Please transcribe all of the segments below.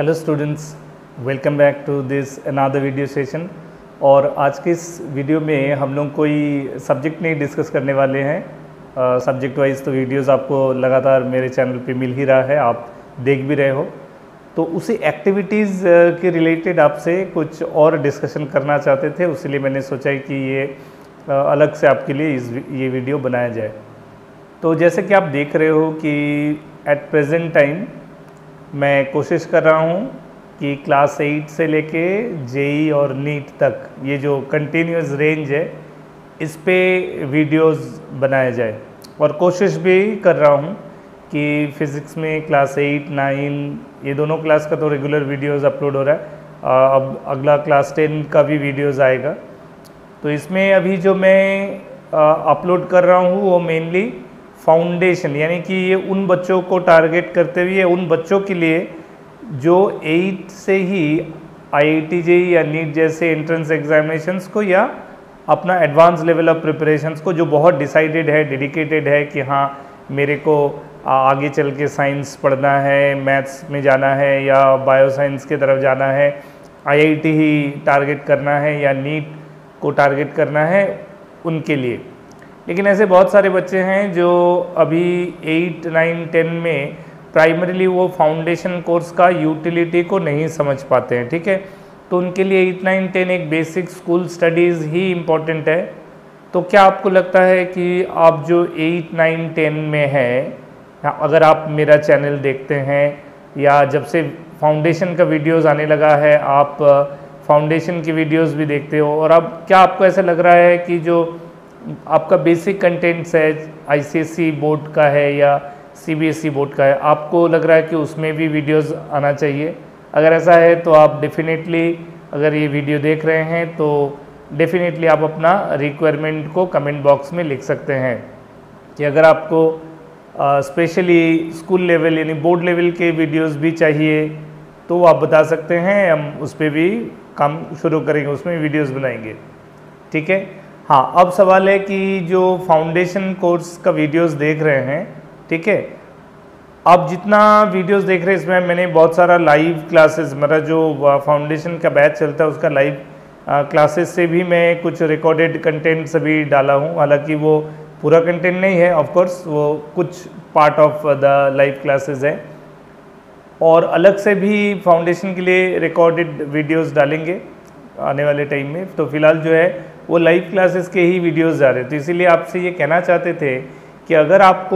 Hello students, welcome back to this another video session. और आज के इस वीडियो में हम लोग कोई सब्जेक्ट नहीं डिस्कस करने वाले हैं। सब्जेक्ट वाइज तो वीडियोस आपको लगातार मेरे चैनल पे मिल ही रहा है, आप देख भी रहे हो। तो उसी एक्टिविटीज़ के रिलेटेड आपसे कुछ और डिस्कशन करना चाहते थे, उसीलिए मैंने सोचा कि ये अलग से आपके लिए ये वीडियो बनाया जाए। तो जैसे कि आप देख रहे हो कि एट प्रेजेंट टाइम मैं कोशिश कर रहा हूँ कि क्लास 8 से लेके जेई और नीट तक ये जो कंटिन्यूस रेंज है इस पे वीडियोस बनाया जाए। और कोशिश भी कर रहा हूँ कि फ़िज़िक्स में क्लास 8, 9 ये दोनों क्लास का तो रेगुलर वीडियोस अपलोड हो रहा है। अब अगला क्लास 10 का भी वीडियोस आएगा। तो इसमें अभी जो मैं अपलोड कर रहा हूँ वो मेनली फाउंडेशन, यानी कि ये उन बच्चों को टारगेट करते हुए उन बच्चों के लिए जो 8 से ही आईआईटी जेईई या नीट जैसे एंट्रेंस एग्जामिनेशंस को या अपना एडवांस लेवल ऑफ प्रिपरेशंस को जो बहुत डिसाइडेड है, डेडिकेटेड है कि हाँ मेरे को आगे चल के साइंस पढ़ना है, मैथ्स में जाना है या बायो साइंस की तरफ जाना है, आईआईटी ही टारगेट करना है या नीट को टारगेट करना है, उनके लिए। लेकिन ऐसे बहुत सारे बच्चे हैं जो अभी 8, 9, 10 में प्राइमरीली वो फाउंडेशन कोर्स का यूटिलिटी को नहीं समझ पाते हैं, ठीक है। तो उनके लिए 8, 9, 10 एक बेसिक स्कूल स्टडीज़ ही इम्पॉर्टेंट है। तो क्या आपको लगता है कि आप जो 8, 9, 10 में है, अगर आप मेरा चैनल देखते हैं या जब से फाउंडेशन का वीडियोज़ आने लगा है आप फाउंडेशन की वीडियोज़ भी देखते हो, और अब क्या आपको ऐसा लग रहा है कि जो आपका बेसिक कंटेंट्स है आईसीएसई बोर्ड का है या सीबीएसई बोर्ड का है, आपको लग रहा है कि उसमें भी वीडियोस आना चाहिए? अगर ऐसा है तो आप डेफिनेटली, अगर ये वीडियो देख रहे हैं तो डेफिनेटली आप अपना रिक्वायरमेंट को कमेंट बॉक्स में लिख सकते हैं कि अगर आपको स्पेशली स्कूल लेवल यानी बोर्ड लेवल के वीडियोस भी चाहिए तो आप बता सकते हैं, हम उस पर भी काम शुरू करेंगे, उसमें वीडियोज़ बनाएंगे, ठीक है। हाँ, अब सवाल है कि जो फाउंडेशन कोर्स का वीडियोस देख रहे हैं, ठीक है, अब जितना वीडियोस देख रहे हैं इसमें मैंने बहुत सारा लाइव क्लासेस, मेरा जो फाउंडेशन का बैच चलता है उसका लाइव क्लासेस से भी मैं कुछ रिकॉर्डेड कंटेंट्स अभी डाला हूँ। हालांकि वो पूरा कंटेंट नहीं है, ऑफ कोर्स वो कुछ part of the live classes है। और अलग से भी फाउंडेशन के लिए रिकॉर्डेड वीडियोज़ डालेंगे आने वाले टाइम में। तो फिलहाल जो है वो लाइव क्लासेस के ही वीडियोस जा रहे हैं। तो इसीलिए आपसे ये कहना चाहते थे कि अगर आप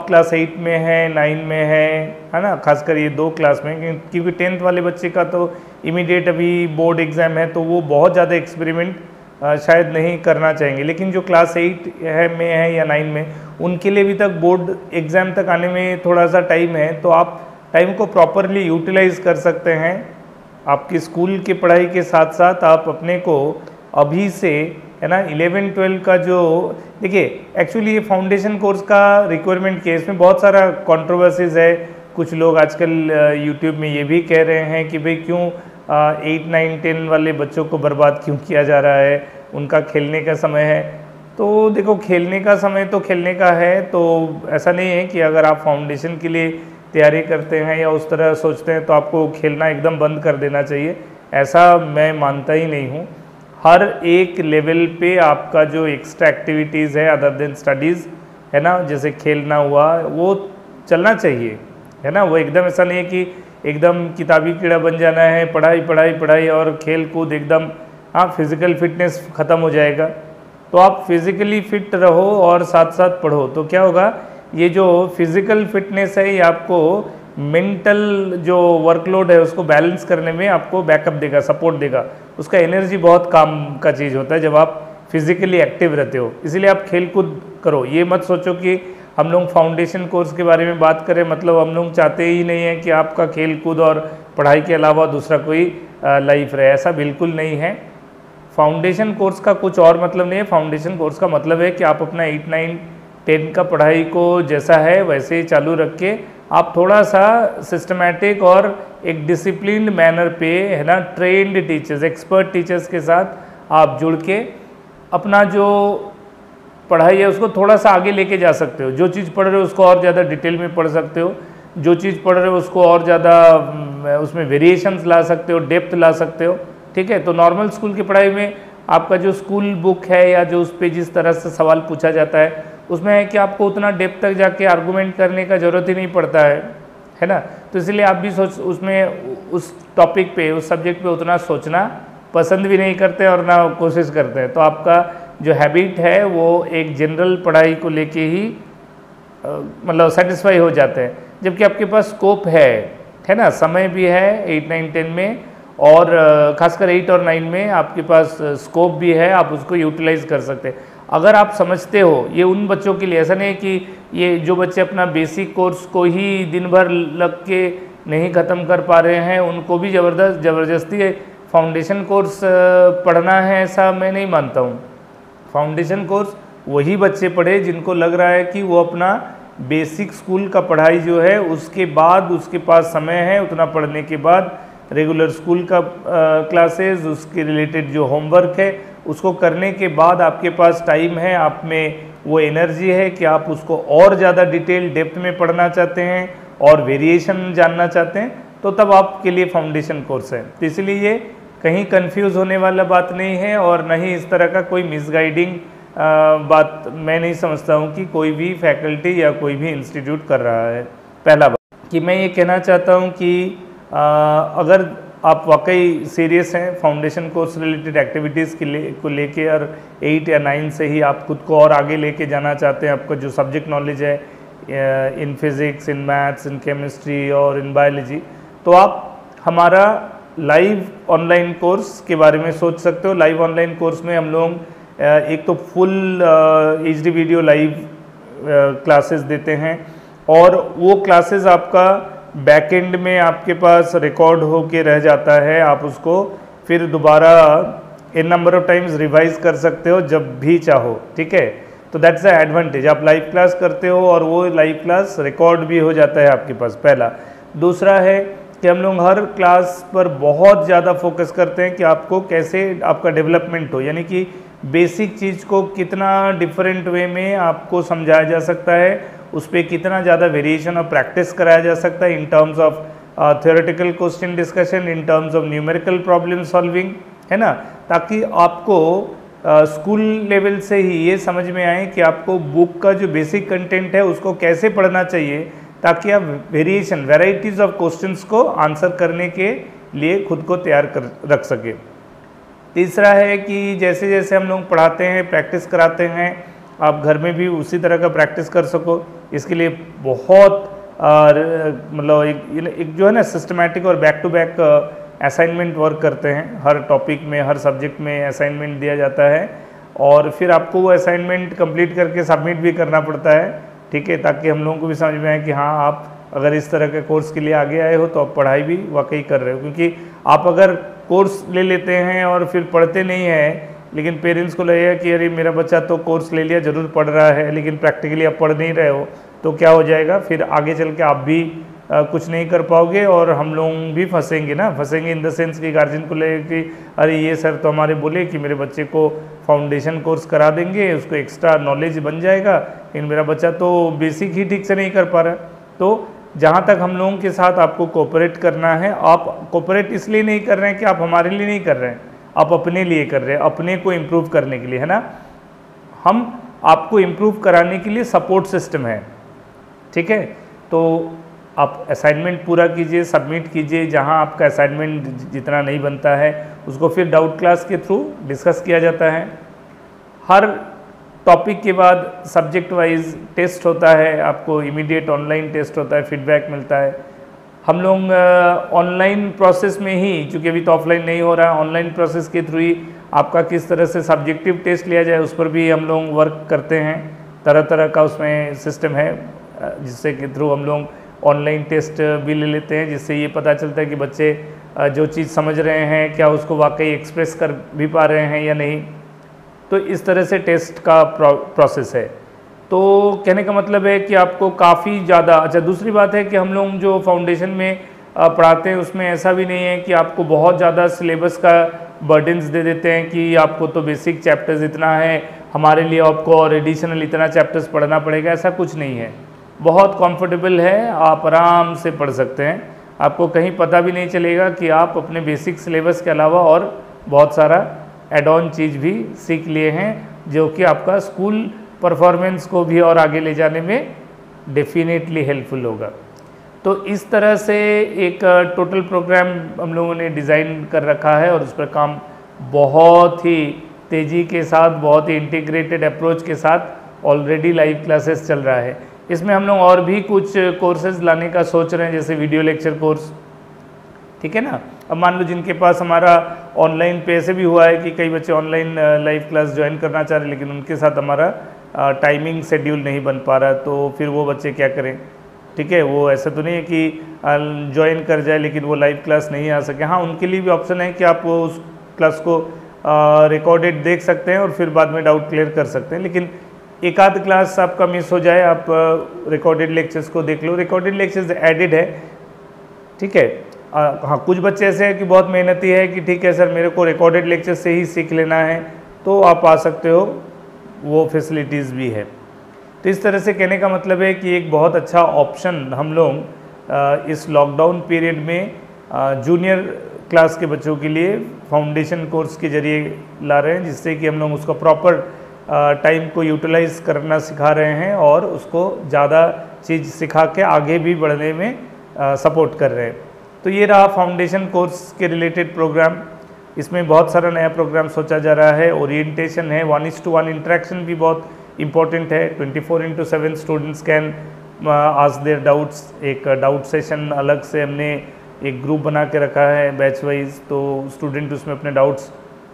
क्लास 8 में है, 9 में है ना, खासकर ये 2 क्लास में, क्योंकि 10th वाले बच्चे का तो इमीडिएट अभी बोर्ड एग्ज़ाम है तो वो बहुत ज़्यादा एक्सपेरिमेंट शायद नहीं करना चाहेंगे। लेकिन जो क्लास 8 में है या 9 में, उनके लिए भी तक बोर्ड एग्ज़ाम तक आने में थोड़ा सा टाइम है, तो आप टाइम को प्रॉपरली यूटिलाइज़ कर सकते हैं। आपकी स्कूल की पढ़ाई के साथ साथ आप अपने को अभी से, है ना, 11, 12 का जो, देखिए एक्चुअली ये फाउंडेशन कोर्स का रिक्वायरमेंट केस में बहुत सारा कंट्रोवर्सीज है। कुछ लोग आजकल यूट्यूब में ये भी कह रहे हैं कि भाई क्यों 8, 9, 10 वाले बच्चों को बर्बाद क्यों किया जा रहा है, उनका खेलने का समय है। तो देखो, खेलने का समय तो खेलने का है, तो ऐसा नहीं है कि अगर आप फाउंडेशन के लिए तैयारी करते हैं या उस तरह सोचते हैं तो आपको खेलना एकदम बंद कर देना चाहिए, ऐसा मैं मानता ही नहीं हूँ। हर एक लेवल पे आपका जो एक्स्ट्रा एक्टिविटीज़ है अदर देन स्टडीज़, है ना, जैसे खेलना हुआ, वो चलना चाहिए, है ना। वो एकदम ऐसा नहीं है कि एकदम किताबी कीड़ा बन जाना है, पढ़ाई पढ़ाई पढ़ाई और खेल कूद एकदम, हाँ फिज़िकल फिटनेस ख़त्म हो जाएगा। तो आप फिज़िकली फिट रहो और साथ साथ पढ़ो, तो क्या होगा, ये जो फिज़िकल फिटनेस है ये आपको मेंटल जो वर्कलोड है उसको बैलेंस करने में आपको बैकअप देगा, सपोर्ट देगा। उसका एनर्जी बहुत काम का चीज़ होता है जब आप फिज़िकली एक्टिव रहते हो। इसीलिए आप खेल कूद करो। ये मत सोचो कि हम लोग फाउंडेशन कोर्स के बारे में बात करें, मतलब हम लोग चाहते ही नहीं है कि आपका खेल कूद और पढ़ाई के अलावा दूसरा कोई लाइफ रहे, ऐसा बिल्कुल नहीं है। फाउंडेशन कोर्स का कुछ और मतलब नहीं है। फाउंडेशन कोर्स का मतलब है कि आप अपना 8, 9, 10 का पढ़ाई को जैसा है वैसे ही चालू रख के आप थोड़ा सा सिस्टमैटिक और एक डिसिप्लिन्ड मैनर पे, है ना, ट्रेंड टीचर्स, एक्सपर्ट टीचर्स के साथ आप जुड़ के अपना जो पढ़ाई है उसको थोड़ा सा आगे लेके जा सकते हो। जो चीज़ पढ़ रहे हो उसको और ज़्यादा डिटेल में पढ़ सकते हो। जो चीज़ पढ़ रहे हो उसको और ज़्यादा उसमें वेरिएशंस ला सकते हो, डेप्थ ला सकते हो, ठीक है। तो नॉर्मल स्कूल की पढ़ाई में आपका जो स्कूल बुक है या जो उस पे जिस तरह से सवाल पूछा जाता है उसमें है कि आपको उतना डेप्थ तक जाके आर्गूमेंट करने का ज़रूरत ही नहीं पड़ता है ना। तो इसलिए आप भी उसमें उस टॉपिक पे, उस सब्जेक्ट पे उतना सोचना पसंद भी नहीं करते और ना कोशिश करते हैं। तो आपका जो हैबिट है वो एक जनरल पढ़ाई को लेके ही मतलब सेटिस्फाई हो जाते हैं, जबकि आपके पास स्कोप है ना, समय भी है 8, 9, 10 में, और खासकर 8 और 9 में आपके पास स्कोप भी है, आप उसको यूटिलाइज कर सकते हैं अगर आप समझते हो। ये उन बच्चों के लिए, ऐसा नहीं है कि ये जो बच्चे अपना बेसिक कोर्स को ही दिन भर लग के नहीं ख़त्म कर पा रहे हैं उनको भी ज़बरदस्ती फाउंडेशन कोर्स पढ़ना है, ऐसा मैं नहीं मानता हूँ। फाउंडेशन कोर्स वही बच्चे पढ़े जिनको लग रहा है कि वो अपना बेसिक स्कूल का पढ़ाई जो है उसके बाद उसके पास समय है, उतना पढ़ने के बाद रेगुलर स्कूल का क्लासेस, उसके रिलेटेड जो होमवर्क है उसको करने के बाद आपके पास टाइम है, आप में वो एनर्जी है कि आप उसको और ज़्यादा डिटेल डेप्थ में पढ़ना चाहते हैं और वेरिएशन जानना चाहते हैं, तो तब आपके लिए फाउंडेशन कोर्स है। तो इसलिए ये कहीं कंफ्यूज होने वाला बात नहीं है और न ही इस तरह का कोई मिसगाइडिंग बात मैं नहीं समझता हूँ कि कोई भी फैकल्टी या कोई भी इंस्टीट्यूट कर रहा है। पहला बात कि मैं ये कहना चाहता हूँ कि अगर आप वाकई सीरियस हैं फाउंडेशन कोर्स रिलेटेड एक्टिविटीज़ को लेके और 8 या 9 से ही आप खुद को और आगे लेके जाना चाहते हैं, आपका जो सब्जेक्ट नॉलेज है in physics, in maths, in chemistry और इन बायोलॉजी, तो आप हमारा लाइव ऑनलाइन कोर्स के बारे में सोच सकते हो। लाइव ऑनलाइन कोर्स में हम लोग एक तो full HD video live classes देते हैं और वो क्लासेस आपका बैकएंड में आपके पास रिकॉर्ड होके रह जाता है, आप उसको फिर दोबारा इन नंबर ऑफ टाइम्स रिवाइज कर सकते हो जब भी चाहो, ठीक है। तो दैट्स द एडवांटेज, आप लाइव क्लास करते हो और वो लाइव क्लास रिकॉर्ड भी हो जाता है आपके पास, पहला। दूसरा है कि हम लोग हर क्लास पर बहुत ज़्यादा फोकस करते हैं कि आपको कैसे आपका डेवलपमेंट हो, यानी कि बेसिक चीज़ को कितना डिफरेंट वे में आपको समझाया जा सकता है, उस पर कितना ज़्यादा वेरिएशन और प्रैक्टिस कराया जा सकता है in terms of theoretical question discussion, in terms of numerical problem solving, है ना, ताकि आपको स्कूल लेवल से ही ये समझ में आए कि आपको बुक का जो बेसिक कंटेंट है उसको कैसे पढ़ना चाहिए, ताकि आप वैराइटीज़ ऑफ क्वेश्चंस को आंसर करने के लिए खुद को तैयार कर रख सके। तीसरा है कि जैसे जैसे हम लोग पढ़ाते हैं, प्रैक्टिस कराते हैं, आप घर में भी उसी तरह का प्रैक्टिस कर सको। इसके लिए बहुत मतलब एक जो है ना सिस्टमैटिक और back to back assignment work करते हैं। हर टॉपिक में, हर सब्जेक्ट में असाइनमेंट दिया जाता है और फिर आपको वो असाइनमेंट कंप्लीट करके सबमिट भी करना पड़ता है, ठीक है, ताकि हम लोगों को भी समझ में आए कि हाँ आप अगर इस तरह के कोर्स के लिए आगे आए हो तो आप पढ़ाई भी वाकई कर रहे हो। क्योंकि आप अगर कोर्स ले लेते हैं और फिर पढ़ते नहीं हैं, लेकिन पेरेंट्स को लगेगा कि अरे मेरा बच्चा तो कोर्स ले लिया, ज़रूर पढ़ रहा है, लेकिन प्रैक्टिकली आप पढ़ नहीं रहे हो, तो क्या हो जाएगा, फिर आगे चल के आप भी कुछ नहीं कर पाओगे और हम लोग भी फंसेंगे ना। फंसेंगे इन द सेंस कि गार्जियन को लगेगा कि अरे ये सर तो हमारे बोले कि मेरे बच्चे को फाउंडेशन कोर्स करा देंगे, उसको एक्स्ट्रा नॉलेज बन जाएगा, लेकिन मेरा बच्चा तो बेसिक ही ठीक से नहीं कर पा रहा। तो जहाँ तक हम लोगों के साथ आपको कोऑपरेट करना है, आप कोऑपरेट इसलिए नहीं कर रहे हैं कि आप हमारे लिए नहीं कर रहे हैं, आप अपने लिए कर रहे हैं, अपने को इम्प्रूव करने के लिए, है ना। हम आपको इम्प्रूव कराने के लिए सपोर्ट सिस्टम है, ठीक है। तो आप असाइनमेंट पूरा कीजिए, सबमिट कीजिए, जहाँ आपका असाइनमेंट जितना नहीं बनता है उसको फिर डाउट क्लास के थ्रू डिस्कस किया जाता है। हर टॉपिक के बाद सब्जेक्ट वाइज टेस्ट होता है, आपको इमीडिएट ऑनलाइन टेस्ट होता है, फीडबैक मिलता है। हम लोग ऑनलाइन प्रोसेस में ही, चूँकि अभी तो ऑफलाइन नहीं हो रहा है, ऑनलाइन प्रोसेस के थ्रू ही आपका किस तरह से सब्जेक्टिव टेस्ट लिया जाए उस पर भी हम लोग वर्क करते हैं। तरह तरह का उसमें सिस्टम है जिससे के थ्रू हम लोग ऑनलाइन टेस्ट भी ले लेते हैं, जिससे ये पता चलता है कि बच्चे जो चीज़ समझ रहे हैं क्या उसको वाकई एक्सप्रेस कर भी पा रहे हैं या नहीं। तो इस तरह से टेस्ट का प्रोसेस है। तो कहने का मतलब है कि आपको काफ़ी ज़्यादा अच्छा। दूसरी बात है कि हम लोग जो फाउंडेशन में पढ़ाते हैं उसमें ऐसा भी नहीं है कि आपको बहुत ज़्यादा सिलेबस का बर्डन्स दे देते हैं कि आपको तो बेसिक चैप्टर्स इतना है, हमारे लिए आपको और एडिशनल इतना चैप्टर्स पढ़ना पड़ेगा, ऐसा कुछ नहीं है। बहुत कंफर्टेबल है, आप आराम से पढ़ सकते हैं। आपको कहीं पता भी नहीं चलेगा कि आप अपने बेसिक सिलेबस के अलावा और बहुत सारा एड ऑन चीज़ भी सीख लिए हैं, जो कि आपका स्कूल परफॉर्मेंस को भी और आगे ले जाने में डेफिनेटली हेल्पफुल होगा। तो इस तरह से एक टोटल प्रोग्राम हम लोगों ने डिज़ाइन कर रखा है और उस पर काम बहुत ही तेज़ी के साथ, बहुत ही इंटीग्रेटेड अप्रोच के साथ ऑलरेडी लाइव क्लासेस चल रहा है। इसमें हम लोग और भी कुछ कोर्सेज लाने का सोच रहे हैं, जैसे वीडियो लेक्चर कोर्स, ठीक है ना। अब मान लो जिनके पास हमारा ऑनलाइन पे ऐसे भी हुआ है कि कई बच्चे ऑनलाइन लाइव क्लास ज्वाइन करना चाह रहे हैं, लेकिन उनके साथ हमारा टाइमिंग शेड्यूल नहीं बन पा रहा, तो फिर वो बच्चे क्या करें, ठीक है। वो ऐसा तो नहीं है कि ज्वाइन कर जाए लेकिन वो लाइव क्लास नहीं आ सके। हाँ, उनके लिए भी ऑप्शन है कि आप उस क्लास को रिकॉर्डेड देख सकते हैं और फिर बाद में डाउट क्लियर कर सकते हैं। लेकिन एक आध क्लास आपका मिस हो जाए, आप रिकॉर्डेड लेक्चर्स को देख लो। रिकॉर्डेड लेक्चर्स एडिड है, ठीक है। हाँ, कुछ बच्चे ऐसे हैं कि बहुत मेहनती है कि ठीक है सर मेरे को रिकॉर्डेड लेक्चर से ही सीख लेना है, तो आप आ सकते हो, वो फैसिलिटीज़ भी है। तो इस तरह से कहने का मतलब है कि एक बहुत अच्छा ऑप्शन हम लोग इस लॉकडाउन पीरियड में जूनियर क्लास के बच्चों के लिए फाउंडेशन कोर्स के जरिए ला रहे हैं, जिससे कि हम लोग उसको प्रॉपर टाइम को यूटिलाइज करना सिखा रहे हैं और उसको ज़्यादा चीज़ सिखा के आगे भी बढ़ने में सपोर्ट कर रहे हैं। तो ये रहा फाउंडेशन कोर्स के रिलेटेड प्रोग्राम। इसमें बहुत सारा नया प्रोग्राम सोचा जा रहा है। ओरिएंटेशन है, 1:1 इंटरेक्शन भी बहुत इम्पॉर्टेंट है। 24/7 students can ask their doubts. एक डाउट सेशन अलग से हमने एक ग्रुप बना के रखा है बैच वाइज, तो स्टूडेंट उसमें अपने डाउट्स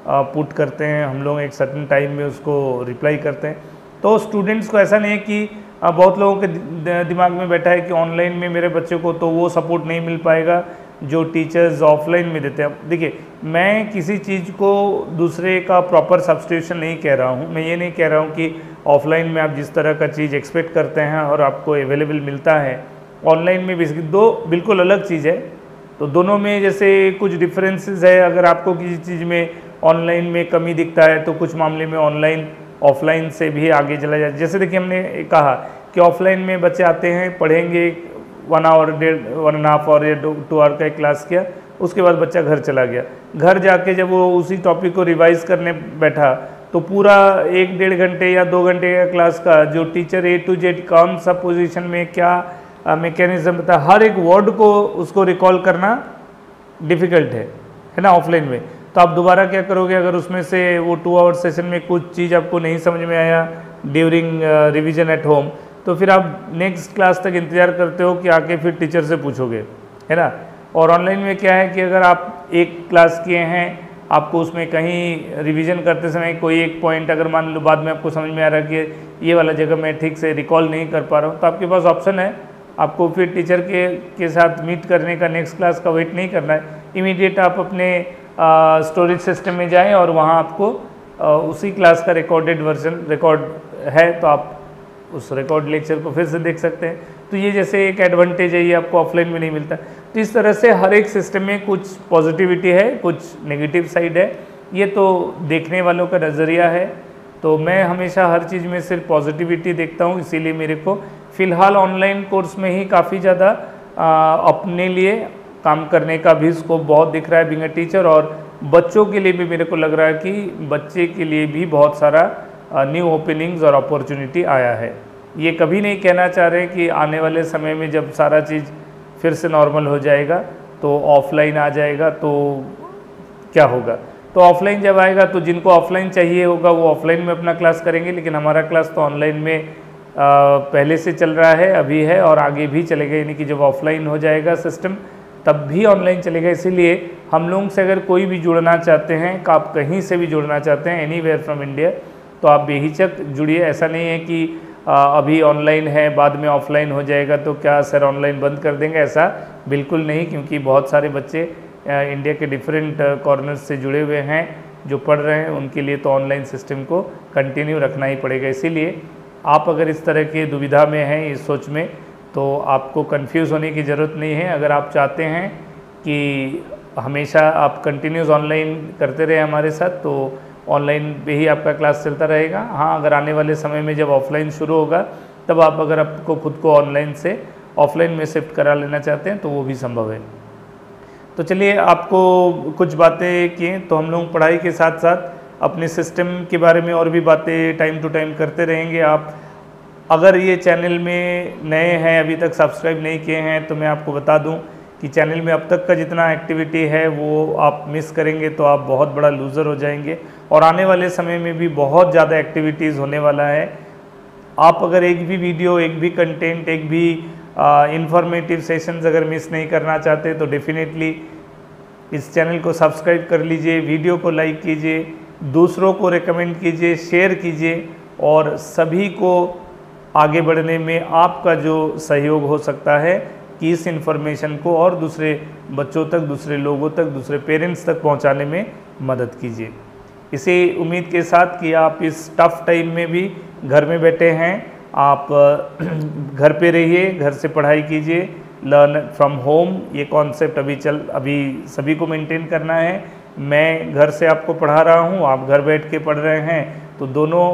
पुट करते हैं, हम लोग एक सर्टेन टाइम में उसको रिप्लाई करते हैं। तो स्टूडेंट्स को ऐसा नहीं है कि बहुत लोगों के दिमाग में बैठा है कि ऑनलाइन में मेरे बच्चे को तो वो सपोर्ट नहीं मिल पाएगा जो टीचर्स ऑफलाइन में देते हैं। देखिए, मैं किसी चीज़ को दूसरे का प्रॉपर सब्स्टिट्यूशन नहीं कह रहा हूँ। मैं ये नहीं कह रहा हूँ कि ऑफलाइन में आप जिस तरह का चीज़ एक्सपेक्ट करते हैं और आपको अवेलेबल मिलता है, ऑनलाइन में बेसिकली दो बिल्कुल अलग चीज़ है। तो दोनों में जैसे कुछ डिफरेंसेस है। अगर आपको किसी चीज़ में ऑनलाइन में कमी दिखता है तो कुछ मामले में ऑनलाइन ऑफलाइन से भी आगे चला जाए। जैसे देखिए, हमने कहा कि ऑफलाइन में बच्चे आते हैं, पढ़ेंगे 1 आवर, 1.5 आवर या 2 आवर का एक क्लास किया, उसके बाद बच्चा घर चला गया। घर जाके जब वो उसी टॉपिक को रिवाइज करने बैठा तो पूरा 1-1.5 घंटे या 2 घंटे का क्लास का जो टीचर A to Z कौन सा पोजीशन में क्या मैकेनिज्म बता, हर एक वर्ड को उसको रिकॉल करना डिफ़िकल्ट है ना ऑफलाइन में। तो आप दोबारा क्या करोगे, अगर उसमें से वो 2 आवर सेशन में कुछ चीज़ आपको नहीं समझ में आया ड्यूरिंग रिवीजन एट होम, तो फिर आप नेक्स्ट क्लास तक इंतज़ार करते हो कि आके फिर टीचर से पूछोगे, है ना। और ऑनलाइन में क्या है कि अगर आप एक क्लास किए हैं, आपको उसमें कहीं रिवीजन करते समय कोई एक पॉइंट अगर मान लो बाद में आपको समझ में आ रहा है कि ये वाला जगह मैं ठीक से रिकॉल नहीं कर पा रहा हूँ, तो आपके पास ऑप्शन है, आपको फिर टीचर के साथ मीट करने का, नेक्स्ट क्लास का वेट नहीं करना है। इमीडिएट आप अपने स्टोरेज सिस्टम में जाएं और वहाँ आपको उसी क्लास का रिकॉर्डेड वर्जन रिकॉर्ड है, तो आप उस रिकॉर्ड लेक्चर को फिर से देख सकते हैं। तो ये जैसे एक एडवांटेज है, ये आपको ऑफलाइन में नहीं मिलता। तो इस तरह से हर एक सिस्टम में कुछ पॉजिटिविटी है, कुछ नेगेटिव साइड है। ये तो देखने वालों का नज़रिया है। तो मैं हमेशा हर चीज़ में सिर्फ पॉजिटिविटी देखता हूँ, इसीलिए मेरे को फ़िलहाल ऑनलाइन कोर्स में ही काफ़ी ज़्यादा अपने लिए काम करने का भी स्कोप बहुत दिख रहा है बीइंग अ टीचर। और बच्चों के लिए भी मेरे को लग रहा है कि बच्चे के लिए भी बहुत सारा न्यू ओपनिंग्स और अपॉर्चुनिटी आया है। ये कभी नहीं कहना चाह रहे कि आने वाले समय में जब सारा चीज़ फिर से नॉर्मल हो जाएगा तो ऑफलाइन आ जाएगा तो क्या होगा। तो ऑफलाइन जब आएगा तो जिनको ऑफलाइन चाहिए होगा वो ऑफलाइन में अपना क्लास करेंगे, लेकिन हमारा क्लास तो ऑनलाइन में पहले से चल रहा है, अभी है और आगे भी चलेगा। यानी कि जब ऑफलाइन हो जाएगा सिस्टम तब भी ऑनलाइन चलेगा। इसीलिए हम लोगों से अगर कोई भी जुड़ना चाहते हैं, कि आप कहीं से भी जुड़ना चाहते हैं एनीवेयर फ्रॉम इंडिया, तो आप बेहिचक जुड़िए। ऐसा नहीं है कि अभी ऑनलाइन है बाद में ऑफलाइन हो जाएगा तो क्या सर ऑनलाइन बंद कर देंगे, ऐसा बिल्कुल नहीं। क्योंकि बहुत सारे बच्चे इंडिया के डिफरेंट कॉर्नर्स से जुड़े हुए हैं जो पढ़ रहे हैं, उनके लिए तो ऑनलाइन सिस्टम को कंटिन्यू रखना ही पड़ेगा। इसीलिए आप अगर इस तरह की दुविधा में हैं इस सोच में, तो आपको कंफ्यूज होने की ज़रूरत नहीं है। अगर आप चाहते हैं कि हमेशा आप कंटिन्यूस ऑनलाइन करते रहे हमारे साथ, तो ऑनलाइन पे ही आपका क्लास चलता रहेगा। हाँ, अगर आने वाले समय में जब ऑफलाइन शुरू होगा तब आप अगर आपको खुद को ऑनलाइन से ऑफलाइन में शिफ्ट करा लेना चाहते हैं तो वो भी संभव है। तो चलिए, आपको कुछ बातें किए तो हम लोग पढ़ाई के साथ साथ अपने सिस्टम के बारे में और भी बातें टाइम टू टाइम करते रहेंगे। आप अगर ये चैनल में नए हैं, अभी तक सब्सक्राइब नहीं किए हैं, तो मैं आपको बता दूं कि चैनल में अब तक का जितना एक्टिविटी है वो आप मिस करेंगे तो आप बहुत बड़ा लूज़र हो जाएंगे, और आने वाले समय में भी बहुत ज़्यादा एक्टिविटीज़ होने वाला है। आप अगर एक भी वीडियो, एक भी कंटेंट, एक भी इंफॉर्मेटिव सेशंस अगर मिस नहीं करना चाहते तो डेफिनेटली इस चैनल को सब्सक्राइब कर लीजिए, वीडियो को लाइक कीजिए, दूसरों को रेकमेंड कीजिए, शेयर कीजिए, और सभी को आगे बढ़ने में आपका जो सहयोग हो सकता है कि इस इन्फॉर्मेशन को और दूसरे बच्चों तक, दूसरे लोगों तक, दूसरे पेरेंट्स तक पहुंचाने में मदद कीजिए। इसी उम्मीद के साथ कि आप इस टफ टाइम में भी घर में बैठे हैं, आप घर पे रहिए, घर से पढ़ाई कीजिए, लर्न फ्रॉम होम ये कॉन्सेप्ट अभी सभी को मेंटेन करना है। मैं घर से आपको पढ़ा रहा हूँ, आप घर बैठ के पढ़ रहे हैं, तो दोनों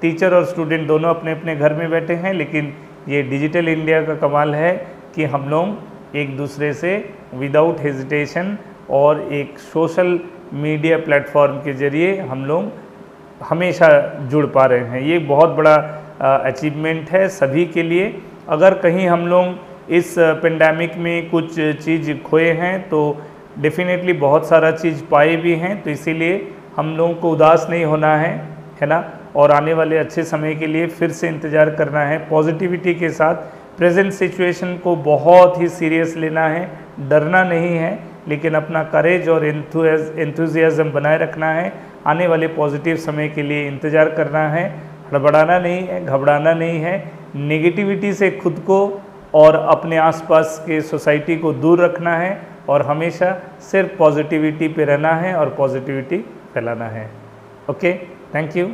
टीचर और स्टूडेंट दोनों अपने अपने घर में बैठे हैं, लेकिन ये डिजिटल इंडिया का कमाल है कि हम लोग एक दूसरे से विदाउट हेजिटेशन और एक सोशल मीडिया प्लेटफॉर्म के ज़रिए हम लोग हमेशा जुड़ पा रहे हैं। ये बहुत बड़ा अचीवमेंट है सभी के लिए। अगर कहीं हम लोग इस पेंडेमिक में कुछ चीज़ खोए हैं तो डेफिनेटली बहुत सारा चीज़ पाए भी हैं, तो इसीलिए हम लोगों को उदास नहीं होना है ना, और आने वाले अच्छे समय के लिए फिर से इंतज़ार करना है पॉजिटिविटी के साथ। प्रेजेंट सिचुएशन को बहुत ही सीरियस लेना है, डरना नहीं है, लेकिन अपना करेज और एंथुजियाज्म बनाए रखना है। आने वाले पॉजिटिव समय के लिए इंतज़ार करना है, हड़बड़ाना नहीं है, घबराना नहीं है। नेगेटिविटी से खुद को और अपने आसपास के सोसाइटी को दूर रखना है, और हमेशा सिर्फ पॉजिटिविटी पे रहना है और पॉजिटिविटी फैलाना है। Okay, thank you.